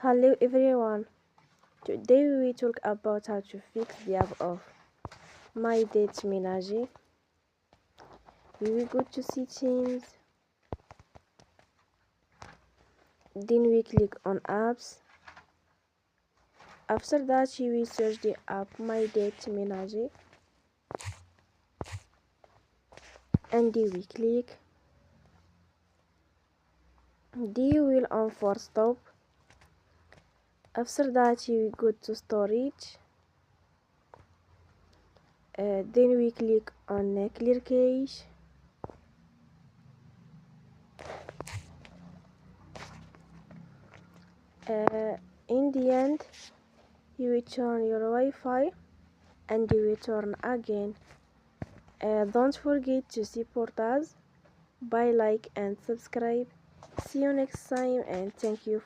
Hello everyone. Today we will talk about how to fix the app of My Date Ménager. We will go to settings, then we click on apps. After that you will search the app My Date Ménager and then we click. Then you will on for stop. After that you will go to storage. Then we click on clear cache. In the end you will turn your Wi-Fi and you will turn again. Don't forget to support us by like and subscribe. See you next time and thank you